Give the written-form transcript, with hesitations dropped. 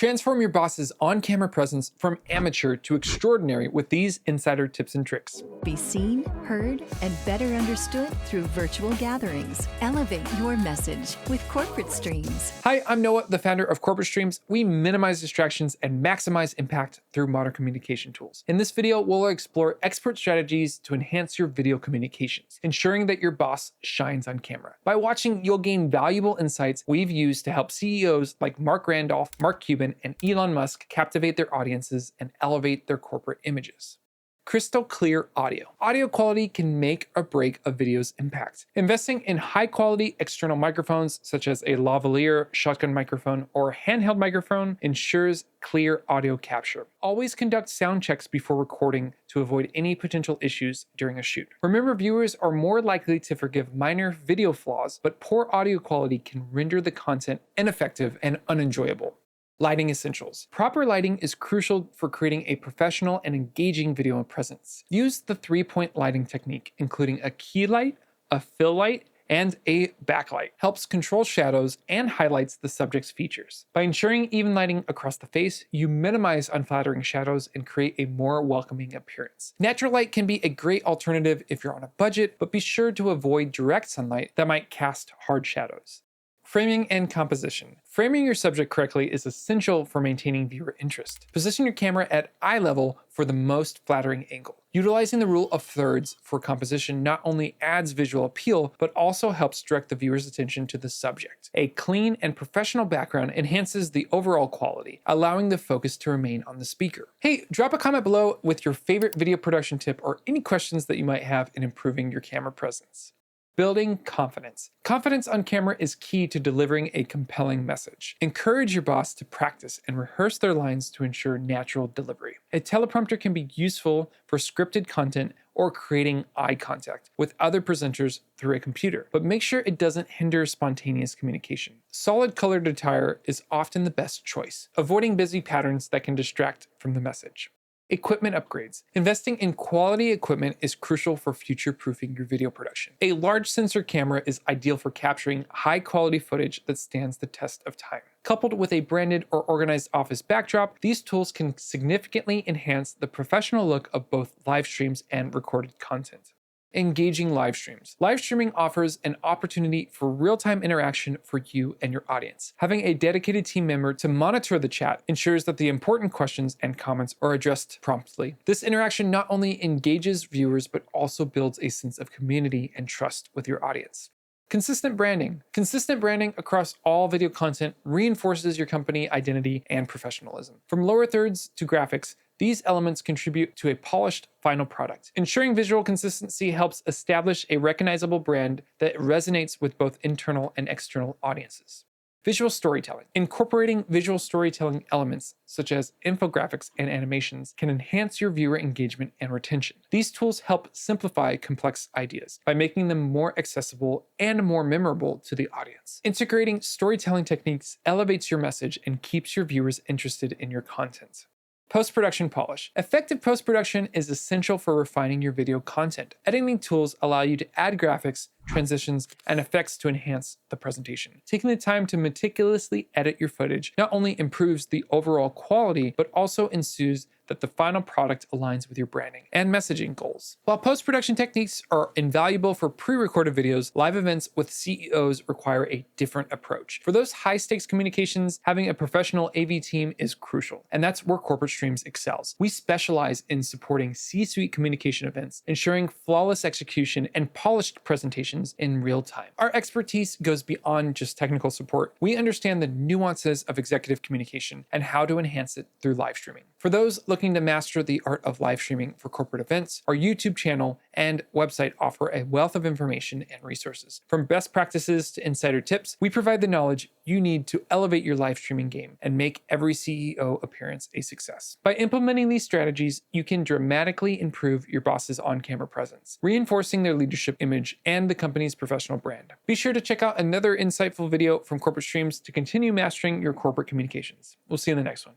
Transform your boss's on-camera presence from amateur to extraordinary with these insider tips and tricks. Be seen, heard, and better understood through virtual gatherings. Elevate your message with Corporate Streams. Hi, I'm Noah, the founder of Corporate Streams. We minimize distractions and maximize impact through modern communication tools. In this video, we'll explore expert strategies to enhance your video communications, ensuring that your boss shines on camera. By watching, you'll gain valuable insights we've used to help CEOs like Mark Randolph, Mark Cuban, and Elon Musk captivate their audiences and elevate their corporate images. Crystal clear audio. Audio quality can make or break a video's impact. Investing in high-quality external microphones, such as a lavalier, shotgun microphone, or handheld microphone, ensures clear audio capture. Always conduct sound checks before recording to avoid any potential issues during a shoot. Remember, viewers are more likely to forgive minor video flaws, but poor audio quality can render the content ineffective and unenjoyable. Lighting essentials. Proper lighting is crucial for creating a professional and engaging video presence. Use the 3-point lighting technique, including a key light, a fill light, and a backlight. Helps control shadows and highlights the subject's features. By ensuring even lighting across the face, you minimize unflattering shadows and create a more welcoming appearance. Natural light can be a great alternative if you're on a budget, but be sure to avoid direct sunlight that might cast hard shadows. Framing and composition. Framing your subject correctly is essential for maintaining viewer interest. Position your camera at eye level for the most flattering angle. Utilizing the rule of thirds for composition not only adds visual appeal, but also helps direct the viewer's attention to the subject. A clean and professional background enhances the overall quality, allowing the focus to remain on the speaker. Hey, drop a comment below with your favorite video production tip or any questions that you might have in improving your camera presence. Building confidence. Confidence on camera is key to delivering a compelling message. Encourage your boss to practice and rehearse their lines to ensure natural delivery. A teleprompter can be useful for scripted content or creating eye contact with other presenters through a computer, but make sure it doesn't hinder spontaneous communication. Solid colored attire is often the best choice, avoiding busy patterns that can distract from the message. Equipment upgrades. Investing in quality equipment is crucial for future-proofing your video production. A large sensor camera is ideal for capturing high-quality footage that stands the test of time. Coupled with a branded or organized office backdrop, these tools can significantly enhance the professional look of both live streams and recorded content. Engaging live streams. Live streaming offers an opportunity for real-time interaction for you and your audience. Having a dedicated team member to monitor the chat ensures that the important questions and comments are addressed promptly. This interaction not only engages viewers, but also builds a sense of community and trust with your audience. Consistent branding. Consistent branding across all video content reinforces your company identity and professionalism. From lower thirds to graphics, these elements contribute to a polished final product. Ensuring visual consistency helps establish a recognizable brand that resonates with both internal and external audiences. Visual storytelling. Incorporating visual storytelling elements such as infographics and animations can enhance your viewer engagement and retention. These tools help simplify complex ideas by making them more accessible and more memorable to the audience. Integrating storytelling techniques elevates your message and keeps your viewers interested in your content. Post-production polish. Effective post-production is essential for refining your video content. Editing tools allow you to add graphics, transitions, and effects to enhance the presentation. Taking the time to meticulously edit your footage not only improves the overall quality, but also ensures that the final product aligns with your branding and messaging goals. While post-production techniques are invaluable for pre-recorded videos, live events with CEOs require a different approach. For those high-stakes communications, having a professional AV team is crucial, and that's where Corporate Streams excels. We specialize in supporting C-suite communication events, ensuring flawless execution and polished presentations in real time. Our expertise goes beyond just technical support. We understand the nuances of executive communication and how to enhance it through live streaming. For those looking to master the art of live streaming for corporate events, our YouTube channel and website offer a wealth of information and resources. From best practices to insider tips, we provide the knowledge you need to elevate your live streaming game and make every CEO appearance a success. By implementing these strategies, you can dramatically improve your boss's on-camera presence, reinforcing their leadership image and the company's professional brand. Be sure to check out another insightful video from Corporate Streams to continue mastering your corporate communications. We'll see you in the next one.